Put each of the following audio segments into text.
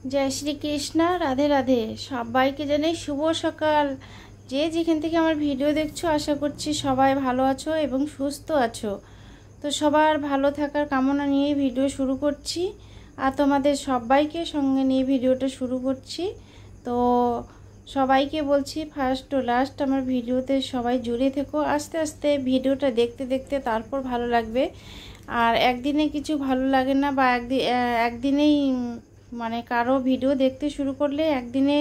जय श्री कृष्ण राधे राधे सबाइके जानाई शुभ सकाल। जे जेखान थेके आमार भिडियो देखछो आशा करछि सबाई भालो आछो एबं सुस्थ आछो। तो सबार भालो थाकार कामना निये भिडियो शुरू करछि आर तोमादेर सबाइके संगे निये भिडियोटा शुरू करछि। तो सबाइके बोलछि फार्स्ट टू लास्ट आमार भिडियोते सबाई जुड़े থেকো। आस्ते आस्ते भिडियोटा देखते देखते तारपर भालो लागबे। আর একদিনে কিছু ভালো লাগে না বা একদিনেই মানে কারো ভিডিও দেখতে শুরু করলে একদিনে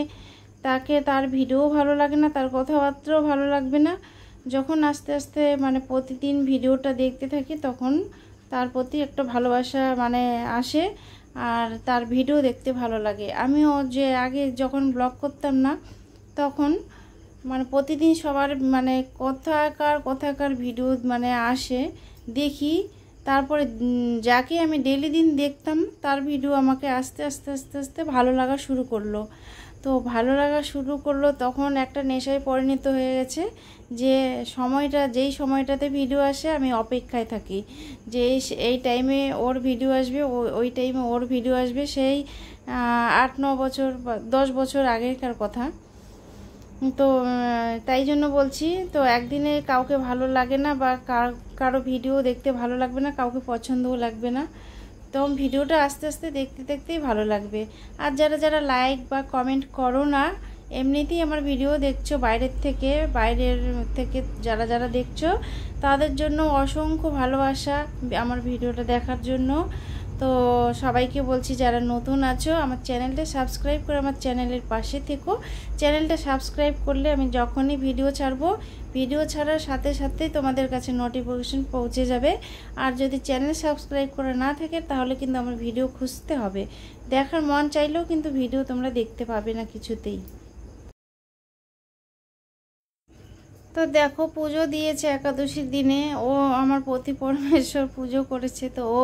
তাকে তার ভিডিও ভালো লাগে না, তার কথাবার্তাও ভালো লাগবে না। যখন আস্তে আস্তে মানে প্রতিদিন ভিডিওটা দেখতে থাকি তখন তার প্রতি একটা ভালোবাসা মানে আসে আর তার ভিডিও দেখতে ভালো লাগে। আমিও যে আগে যখন ব্লগ করতাম না তখন মানে প্রতিদিন সবার মানে কথাকার ভিডিও মানে আসে দেখি, তারপরে যাকে আমি ডেইলি দিন দেখতাম তার ভিডিও আমাকে আস্তে আস্তে আস্তে আস্তে ভালো লাগা শুরু করলো। তো ভালো লাগা শুরু করলো তখন একটা নেশায় পরিণত হয়ে গেছে যে যেই সময়টাতে ভিডিও আসে আমি অপেক্ষায় থাকি যে এই টাইমে ওর ভিডিও আসবে, ওই টাইমে ওর ভিডিও আসবে। সেই 8-9 বছর বা 10 বছর আগেকার কথা। তো তাই জন্য বলছি, তো একদিনে কাউকে ভালো লাগে না বা কারো ভিডিও দেখতে ভালো লাগবে না, কাউকে পছন্দও লাগবে না। তো ভিডিওটা আস্তে আস্তে দেখতে দেখতেই ভালো লাগবে। আর যারা লাইক বা কমেন্ট করো না, এমনিতেই আমার ভিডিও দেখছো বাইরের থেকে যারা দেখছো তাদের জন্য অসংখ্য ভালোবাসা আমার ভিডিওটা দেখার জন্য। তো সবাইকে বলছি যারা নতুন আছো আমার চ্যানেলটা সাবস্ক্রাইব করে আমার চ্যানেলের পাশে থেকো। চ্যানেলটা সাবস্ক্রাইব করলে আমি যখনই ভিডিও ছাড়বো, ভিডিও ছাড়ার সাথে সাথে তোমাদের কাছে নোটিফিকেশন পৌঁছে যাবে। আর যদি চ্যানেল সাবস্ক্রাইব করা না থাকে তাহলে কিন্তু আমার ভিডিও খুঁজতে হবে, দেখার মন চাইলেও কিন্তু ভিডিও তোমরা দেখতে পাবে না কিছুতেই। তো দেখো পুজো দিয়েছে একাদশীর দিনে, ও আমার পতি পরমেশ্বর পুজো করেছে। তো ও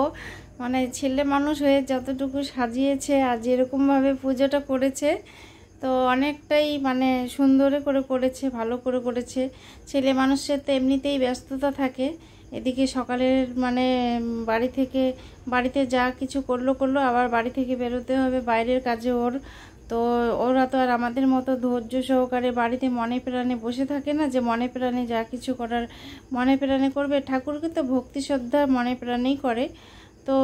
মানে ছেলে মানুষ হয়ে যতটুকু সাজিয়েছে আর যেরকমভাবে পুজোটা করেছে তো অনেকটাই মানে সুন্দর করে করেছে, ভালো করে করেছে। ছেলে মানুষের তো এমনিতেই ব্যস্ততা থাকে, এদিকে সকালের মানে বাড়িতে যা কিছু করলো আবার বাড়ি থেকে বেরোতে হবে বাইরের কাজে ওর। তো ওরা তো আর আমাদের মতো ধৈর্য সহকারে বাড়িতে মনে প্রাণে বসে থাকে না যে মনে প্রাণে যা কিছু করার মনে প্রাণে করবে। ঠাকুরকে তো ভক্তি শ্রদ্ধা মনে প্রাণেই করে। তো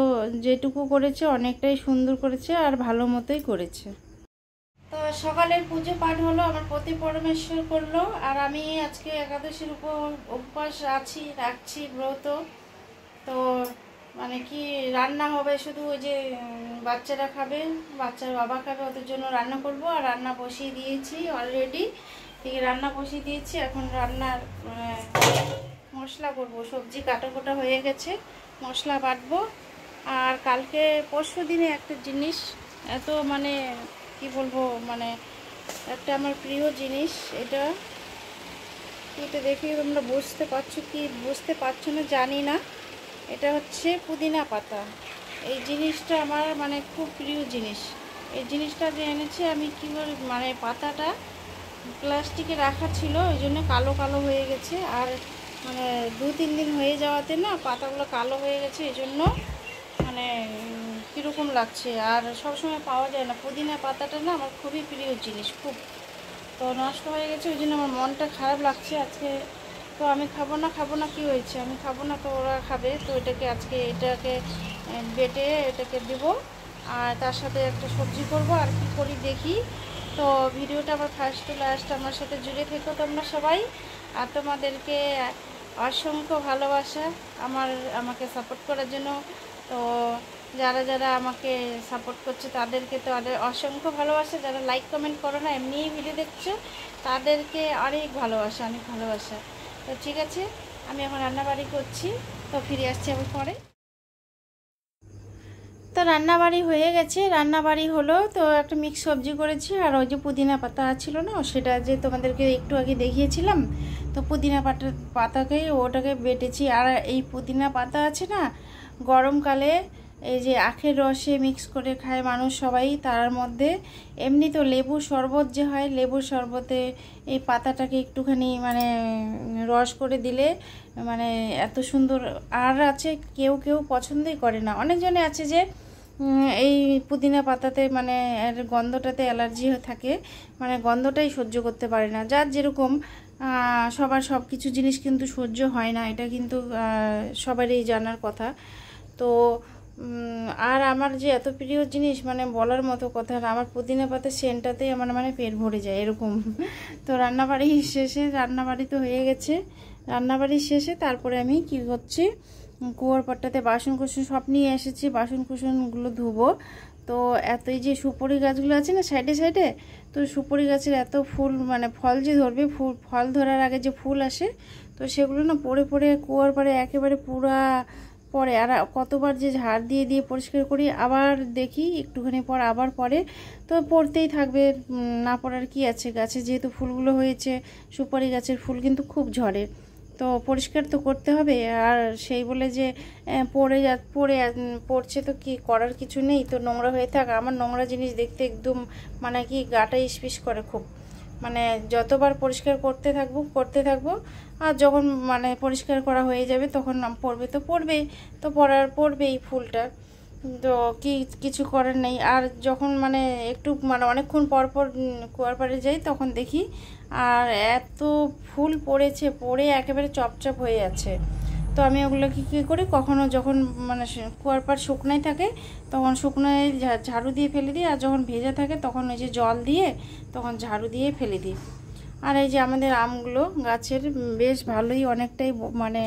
যেটুকু করেছে অনেকটাই সুন্দর করেছে আর ভালো মতোই করেছে। তো সকালের পুজো পাঠ হলো, আমার পতি পরমেশ্বর করলো আর আমি আজকে একাদশীর উপবাস রাখছি ব্রত। তো মানে কি রান্না হবে শুধু ওই যে বাচ্চারা খাবে, বাচ্চার বাবা খাবে, ওদের জন্য রান্না করব। আর রান্না বসিয়ে দিয়েছি অলরেডি, ঠিক রান্না বসিয়ে দিয়েছি। এখন রান্নার মশলা করব, সবজি কাটা হয়ে গেছে, মশলা বাটবো। আর কালকে পরশু দিনে একটা জিনিস এত মানে কি বলবো, মানে একটা আমার প্রিয় জিনিস, এটা দেখে তোমরা বুঝতে পারছো কি বুঝতে পারছো না জানি না। এটা হচ্ছে পুদিনা পাতা। এই জিনিসটা আমার মানে খুব প্রিয় জিনিস। এই জিনিসটা যে এনেছি আমি কী করে মানে পাতাটা প্লাস্টিকে রাখা ছিল ওই জন্য কালো হয়ে গেছে। আর মানে 2-3 দিন হয়ে যাওয়াতে না পাতাগুলো কালো হয়ে গেছে, এই জন্য মানে কীরকম লাগছে। আর সবসময় পাওয়া যায় না পুদিনা পাতাটা, না আমার খুবই প্রিয় জিনিস খুব। তো নষ্ট হয়ে গেছে ওই জন্য আমার মনটা খারাপ লাগছে আজকে। তো আমি খাবো না কি হয়েছে, আমি খাবো না তো ওরা খাবে। তো এটাকে বেটে এটাকে দেবো আর তার সাথে একটা সবজি করব। আর কি করি দেখি। তো ভিডিওটা আমার ফার্স্ট টু লাস্ট আমার সাথে জুড়ে থেকো তোমরা সবাই। আর তোমাদেরকে অসংখ্য ভালোবাসা আমাকে সাপোর্ট করার জন্য। তো যারা আমাকে সাপোর্ট করছে তাদেরকে তো অসংখ্য ভালোবাসা। যারা লাইক কমেন্ট করো না এমনিই ভিডিও দেখছো তাদেরকে অনেক ভালোবাসা। তো ঠিক আছে, আমি এখন রান্নাবাড়ি করছি, তো ফিরে আসছি আবার পরে। তো রান্নাবাড়ি হয়ে গেছে, রান্নাবাড়ি হলো। তো একটা মিক্স সবজি করেছি আর ওই যে পুদিনা পাতা ছিল না সেটা যে তোমাদেরকে একটু আগে দেখিয়েছিলাম, তো পুদিনা ওটাকে বেটেছি। আর এই পুদিনা পাতা আছে না, গরমকালে এই যে আখের রসে মিক্স করে খায় মানুষ সবাই, তার মধ্যে এমনি তো লেবুর শরবত যে হয়, লেবুর শরবতে এই পাতাটাকে একটুখানি মানে রস করে দিলে মানে এত সুন্দর। আর আছে কেউ পছন্দই করে না, অনেকজনে আছে যে এই পুদিনা পাতাতে মানে এর গন্ধটাতে অ্যালার্জি থাকে, মানে গন্ধটাই সহ্য করতে পারে না। যার যেরকম, সবার সব কিছু জিনিস কিন্তু সহ্য হয় না, এটা কিন্তু সবারই জানার কথা। তো আর আমার যে এত প্রিয় জিনিস মানে বলার মতো কথা না, আমার পুদিনা পাতার সেন্টটাতেই আমার মানে পেট ভরে যায় এরকম। তো রান্নাবাড়ি তো হয়ে গেছে, রান্নাবাড়ির শেষে তারপরে আমি কি করছি, কুয়োর পাটটাতে বাসন কুসন সব নিয়ে এসেছি, বাসন কুসনগুলো ধুবো। তো এতই যে সুপারি গাছগুলো আছে না সাইডে সাইডে, তো সুপারি গাছের এত ফুল মানে ফল যে ধরবে, ফল ধরার আগে যে ফুল আসে, তো সেগুলো না পড়ে পড়ে কুয়োর পাড়ে একেবারে পুরা পরে। আর কতবার যে ঝাড় দিয়ে দিয়ে পরিষ্কার করি, আবার দেখি একটুখানি পর আবার পরে, তো পড়তেই থাকবে, না পড়ার কি আছে। গাছে যেহেতু ফুলগুলো হয়েছে, সুপারি গাছের ফুল কিন্তু খুব ঝরে, তো পরিষ্কার তো করতে হবে। আর সেই বলে যে পড়ছে তো কি করার কিছু নেই, তো নোংরা হয়ে থাক। আমার নোংরা জিনিস দেখতে একদম মানে কি গাটা ইসপিস করে খুব, মানে যতবার পরিষ্কার করতে থাকবো, আর যখন মানে পরিষ্কার করা হয়ে যাবে তখন পড়বে তো পড়বেই, তো পড়বেই ফুলটা, তো কিছু করার নেই। আর যখন মানে একটু মানে অনেকক্ষণ পর কুয়ার পাড়ে যাই, তখন দেখি আর এত ফুল পড়ে একেবারে চপচপ হয়ে আছে। তো আমি ওগুলোকে কী করি, কখনো যখন মানে কুয়ার পাড় শুকনাই থাকে তখন শুকনোয় ঝাড়ু দিয়ে ফেলে দিই, আর যখন ভেজা থাকে তখন ওই যে জল দিয়ে তখন ঝাড়ু দিয়ে ফেলে দিই। আর এই যে আমাদের আমগুলো গাছের বেশ ভালোই অনেকটাই মানে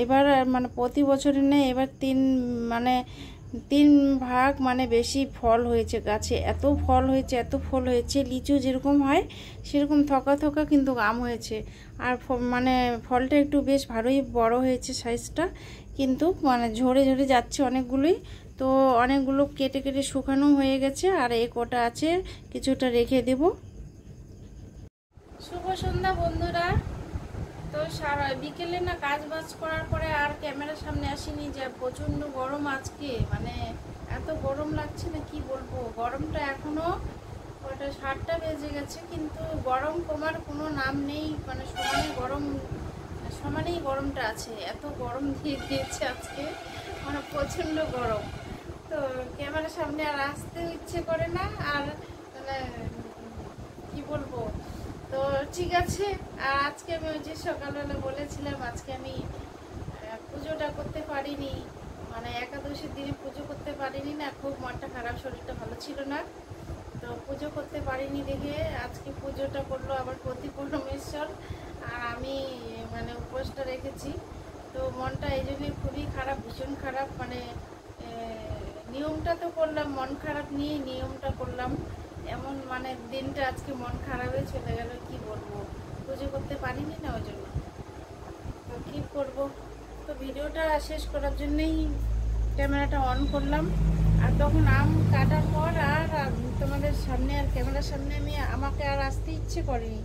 এবার মানে প্রতি বছরের নেই, এবার তিন ভাগ মানে বেশি ফল হয়েছে গাছে। এত ফল হয়েছে, লিচু যেরকম হয় সেরকম থকা থকা কিন্তু আম হয়েছে। আর মানে ফলটা একটু বেশ ভালোই বড় হয়েছে সাইজটা, কিন্তু মানে ঝরে যাচ্ছে অনেকগুলোই। তো অনেকগুলো কেটে কেটে শুকানো হয়ে গেছে, আর এই কটা আছে, কিছুটা রেখে দেব। শুভ সন্ধ্যা বন্ধুরা। তো সারা বিকেলে না কাজ বাজ করার পরে আর ক্যামেরার সামনে আসিনি, যে প্রচণ্ড গরম আজকে, মানে এত গরম লাগছে না কি বলবো। গরমটা এখনও 7টা বেজে গেছে, কিন্তু গরম কমার কোনো নাম নেই, মানে সমানেই গরমটা আছে। এত গরম দিয়ে দিয়েছে আজকে, মানে প্রচণ্ড গরম। তো ক্যামেরার সামনে আর আসতে ইচ্ছে করে না, আর মানে কি বলবো। তো ঠিক আছে, আর আজকে আমি ওই যে সকালবেলা বলেছিলাম, আজকে আমি পুজোটা করতে পারিনি, মানে একাদশীর দিনে পুজো করতে পারিনি না, খুব মনটা খারাপ, শরীরটা ভালো ছিল না, তো পুজো করতে পারিনি দেখে আজকে পুজোটা করলো আবার প্রতি পরমেশ্বর, আর আমি মানে উপোসটা রেখেছি। তো মনটা এই জন্যই খুবই খারাপ, ভীষণ খারাপ, মানে নিয়মটা তো করলাম, মন খারাপ নিয়ে নিয়মটা করলাম, এমন মানে দিনটা আজকে মন খারাপে চলে গেল, কি বলবো। পুজো করতে পারিনি না ওই জন্য, তো কী করবো। তো ভিডিওটা শেষ করার জন্যই ক্যামেরাটা অন করলাম। আর তখন আম কাটার পর আর তোমাদের সামনে আর ক্যামেরার সামনে আমাকে আর আসতে ইচ্ছে করেনি,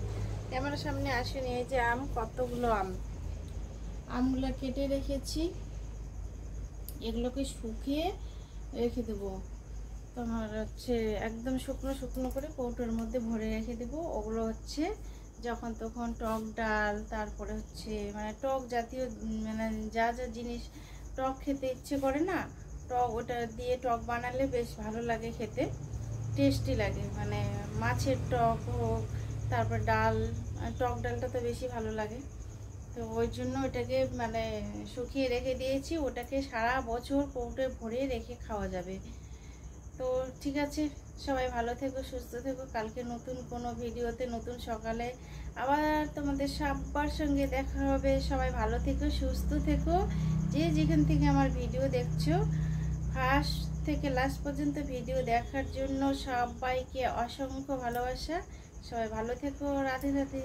ক্যামেরার সামনে আসেনি। এই যে কতগুলো আমগুলো কেটে রেখেছি, এগুলোকে শুকিয়ে রেখে দেবো। তোমার হচ্ছে একদম শুকনো করে কৌটোর মধ্যে ভরে রেখে দেবো। ওগুলো হচ্ছে যখন তখন টক ডাল, তারপরে হচ্ছে মানে টক জাতীয় মানে যা জিনিস টক খেতে ইচ্ছে করে না, ওটা দিয়ে টক বানালে বেশ ভালো লাগে খেতে, টেস্টি লাগে। মানে মাছের টক হোক, তারপর টক ডালটা তো বেশি ভালো লাগে। তো ওই জন্য ওটাকে মানে শুকিয়ে রেখে দিয়েছি, ওটাকে সারা বছর কৌটোয় ভরে রেখে খাওয়া যাবে। তো ঠিক আছে, সবাই ভালো থেকো, সুস্থ থেকো। কালকে নতুন কোনো ভিডিওতে নতুন সকালে আবার তোমাদের সবার সঙ্গে দেখা হবে। সবাই ভালো থেকো, সুস্থ থেকো। যে যেখান থেকে আমার ভিডিও দেখছো, ফার্স্ট থেকে লাস্ট পর্যন্ত ভিডিও দেখার জন্য সবাইকে অসংখ্য ভালোবাসা। সবাই ভালো থেকো, রাধে রাধে।